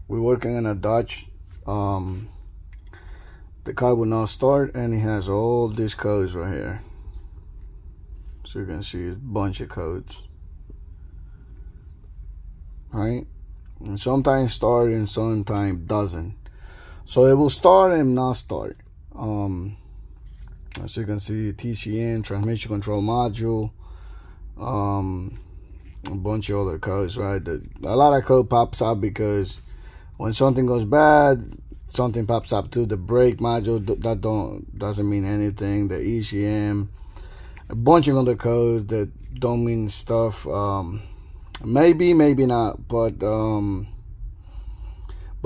we're working on a Dodge. The car will not start, and it has all these codes right here. So you can see a bunch of codes, right? And sometimes start and sometimes doesn't. So it will start and not start. As you can see, TCN, transmission control module, a bunch of other codes, right? A lot of code pops up because when something goes bad, something pops up too. The brake module, that doesn't mean anything. The ECM, a bunch of other codes that don't mean stuff. Maybe not, but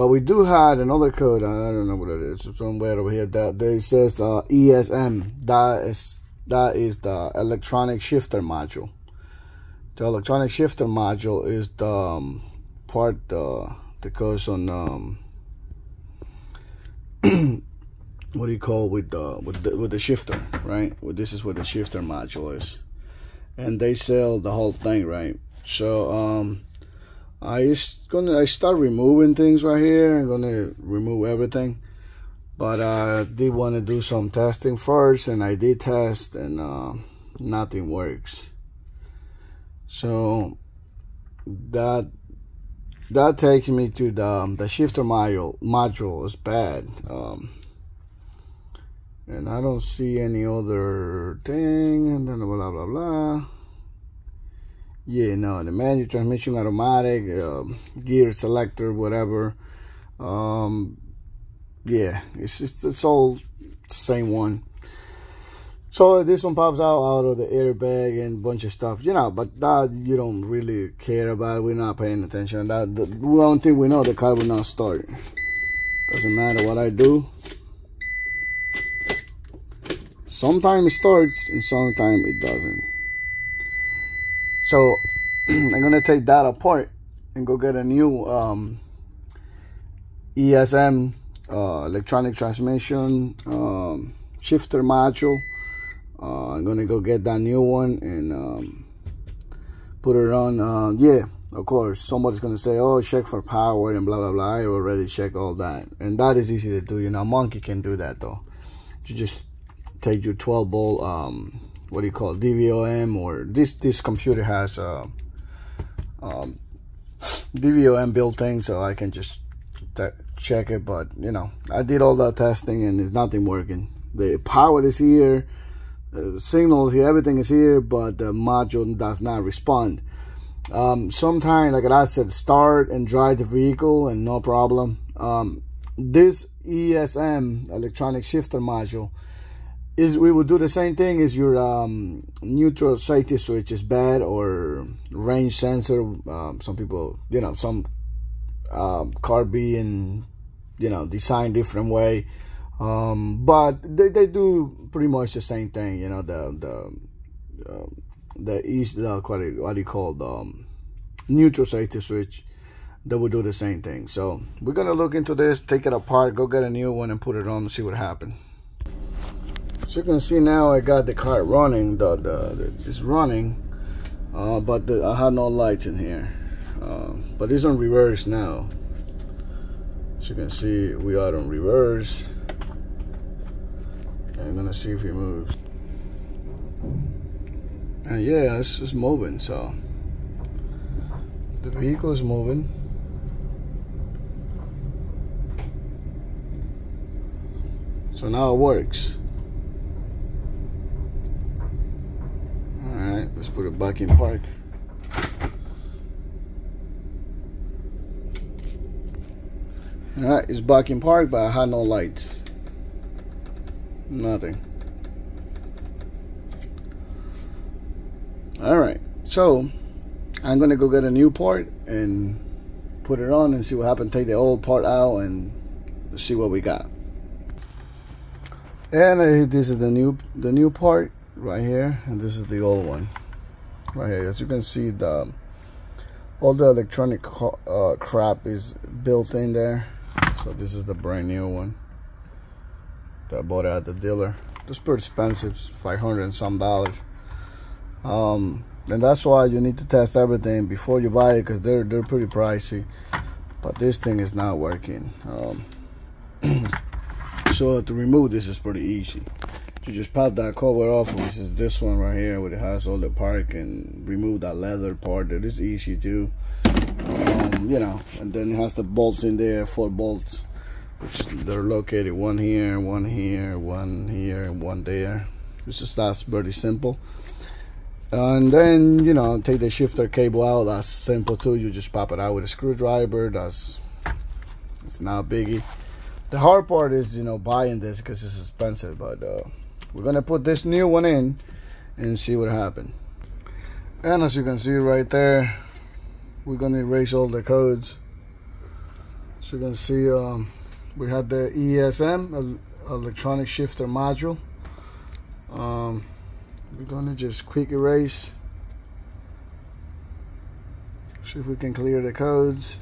we do have another code. I don't know what it is. It's somewhere over here that says ESM. That is the electronic shifter module. The electronic shifter module is the part that goes on what do you call with the shifter, right? Well, this is what the shifter module is, and they sell the whole thing, right? So I start removing things right here. I'm gonna remove everything, but I did want to do some testing first, and I did test, and nothing works. So that takes me to the shifter module is bad, and I don't see any other thing, and then blah blah blah. Yeah, no, the manual transmission, automatic, gear selector, whatever. Yeah, it's all the same one. So this one pops out of the airbag and a bunch of stuff, you know, but that you don't really care about. We're not paying attention. That the one thing we know, the car will not start. Doesn't matter what I do. Sometimes it starts and sometimes it doesn't. So I'm gonna take that apart and go get a new ESM electronic transmission shifter module. I'm gonna go get that new one and put it on. Yeah, of course, somebody's gonna say, oh, check for power and blah blah blah. I already checked all that, and that is easy to do. You know, Monkey can do that though. You just take your 12 volt what do you call it, DVOM, or this computer has DVOM built in, so I can just check it. But you know, I did all that testing and there's nothing working. The power is here, the signal is here, everything is here, but the module does not respond. Sometimes, like I said, start and drive the vehicle and no problem. This ESM electronic shifter module we will do the same thing. Is your neutral safety switch is bad, or range sensor. Some people, you know, some car being, you know, designed different way, but they do pretty much the same thing. You know, what do you call the neutral safety switch? They will do the same thing. So we're gonna look into this, take it apart, go get a new one and put it on and see what happens. So you can see now I got the car running, it's running, but I had no lights in here, but it's on reverse now. So you can see we are on reverse. I'm gonna see if he moves, and yeah, it's just moving. So the vehicle is moving. So now it works. Alright, let's put it back in park. Alright, it's back in park, but I had no lights. Nothing. Alright, so I'm gonna go get a new part and put it on and see what happens. Take the old part out and see what we got. And this is the new part right here, and this is the old one right here. As you can see, all the electronic crap is built in there. So this is the brand new one that I bought at the dealer. It's pretty expensive, it's $500 and some. And that's why you need to test everything before you buy it, because they're pretty pricey. but this thing is not working. So to remove this is pretty easy. You just pop that cover off, which is this one right here, where it has all the part, and remove that leather part. That is easy too. You know, and then it has the bolts in there, 4 bolts, which they're located one here, one here, one here, and one there. It's just that's pretty simple. And then, you know, take the shifter cable out. That's simple too. You just pop it out with a screwdriver. It's not a biggie. The hard part is, you know, buying this because it's expensive, but we're gonna put this new one in and see what happens. And as you can see right there, we're gonna erase all the codes. So you can see we had the ESM, electronic shifter module. We're gonna just quick erase. See if we can clear the codes.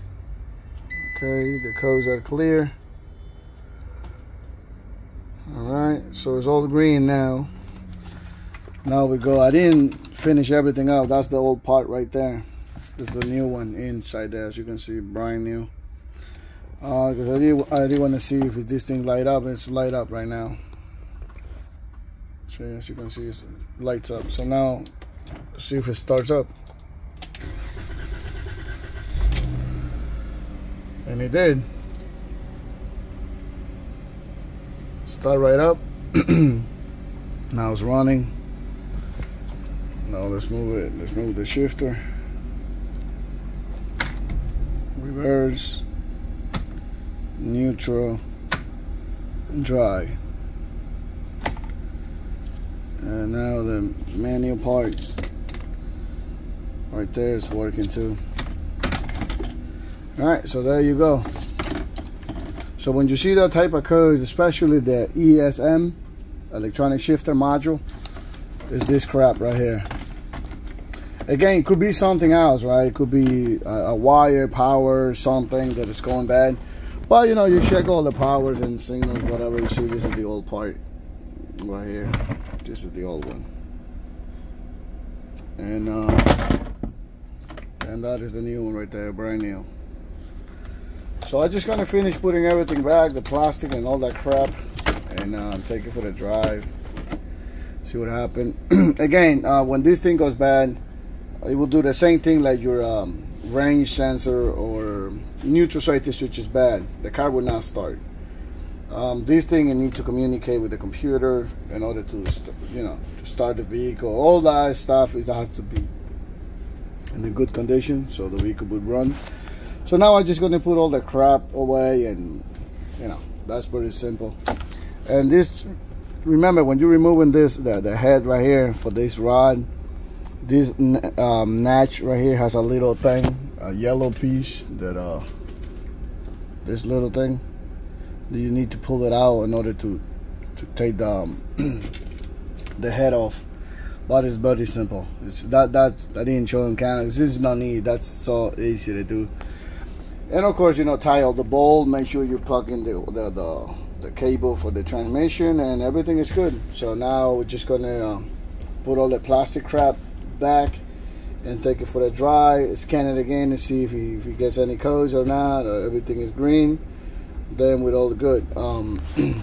Okay, the codes are clear. Alright, so it's all green now. Now we go. I didn't finish everything up. That's the old part right there. This is the new one inside there, as you can see, brand new. Because I did want to see if this thing light up. It's light up right now. So as you can see, it lights up. So now, let's see if it starts up. And it did. Start right up. Now it's running. Now let's move it. Let's move the shifter. Reverse, neutral, and dry. And now the manual parts right there is working too. Alright, so there you go. So when you see that type of codes, especially the ESM, electronic shifter module, is this crap right here. Again, it could be something else, right? It could be a wire, power, something that is going bad. But you know, you check all the powers and signals, whatever. You see, this is the old part right here. This is the old one. And that is the new one right there, brand new. So I'm just gonna finish putting everything back, the plastic and all that crap, and take it for the drive. See what happened. Again, when this thing goes bad, it will do the same thing like your range sensor or neutral safety switch is bad. The car will not start. This thing, you need to communicate with the computer in order to, you know, to start the vehicle. All that stuff has to be in a good condition so the vehicle would run. So now I'm just going to put all the crap away, and you know, that's pretty simple. And this, remember, when you're removing this, the head right here for this rod, this notch right here has a little thing, a yellow piece that this little thing that you need to pull it out in order to take the head off. But it's very simple. It's that I didn't show in Canada. This is not neat. That's so easy to do. And of course, you know, tie all the bolt. Make sure you plug in the cable for the transmission, and everything is good. So now we're just gonna put all the plastic crap back and take it for the dry. Scan it again to see if he gets any codes or not, or everything is green. Then we're all good. You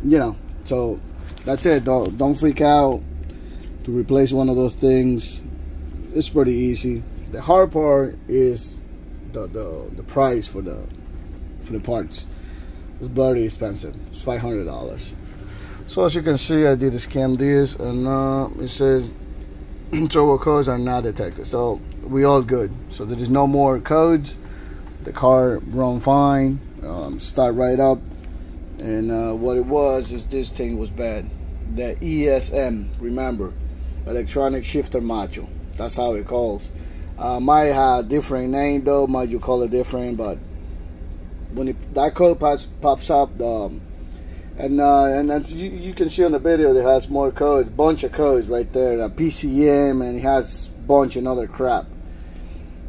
know, so that's it. Don't freak out to replace one of those things. It's pretty easy. The hard part is the price for the parts. It's very expensive. It's $500. So as you can see, I did scan this, and it says trouble codes are not detected. So we all good. So there is no more codes. The car run fine. Start right up. And what it was is this thing was bad. The ESM, remember, electronic shifter module. That's how it calls. Might have a different name though, might you call it different, but when that code pops up, and you can see on the video it has more codes, bunch of codes right there, the PCM, and it has bunch of other crap.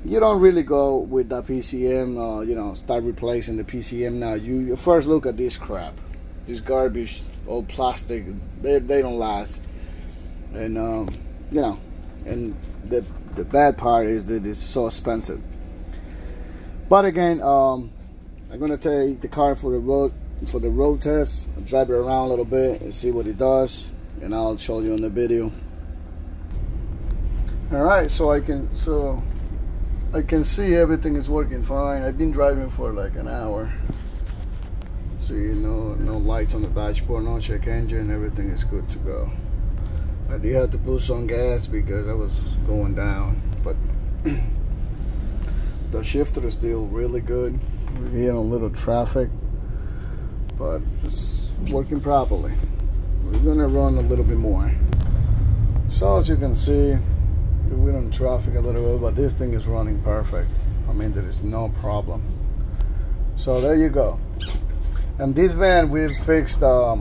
You don't really go with the PCM, you know, start replacing the PCM now. You first look at this crap, this garbage, old plastic. They don't last, and you know, and the bad part is that it's so expensive. But again, I'm gonna take the car for the road test. I'll drive it around a little bit and see what it does, and I'll show you in the video. All right, so I can see everything is working fine. I've been driving for like an hour. See, no lights on the dashboard, no check engine, everything is good to go. I did have to put some gas because I was going down, but the shifter is still really good. We're hitting a little traffic, but it's working properly. We're gonna run a little bit more. So as you can see, we're in traffic a little bit, but this thing is running perfect. I mean, there is no problem. So there you go. And this van, we fixed the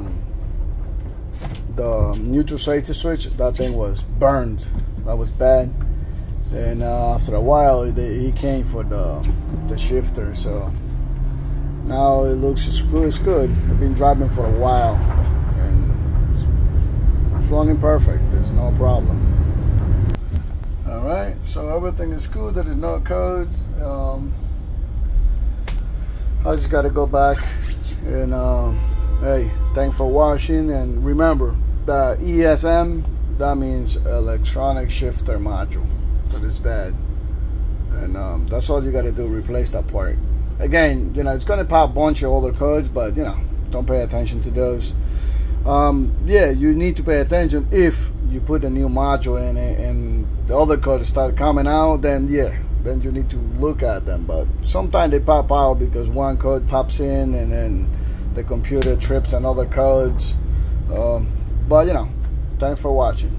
neutral safety switch. That thing was burned. That was bad. And after a while, he came for the shifter. So now it looks good. It's good. I've been driving for a while, and it's running perfect. There's no problem. All right, so everything is good. There is no codes. I just got to go back and hey, thanks for watching. And remember, the ESM, that means electronic shifter module. That is bad, and that's all you got to do. Replace that part. Again, it's gonna pop a bunch of other codes, but don't pay attention to those. Yeah, you need to pay attention if you put a new module in it and the other codes start coming out. Then then you need to look at them. But sometimes they pop out because one code pops in and then the computer trips another codes. But thanks for watching.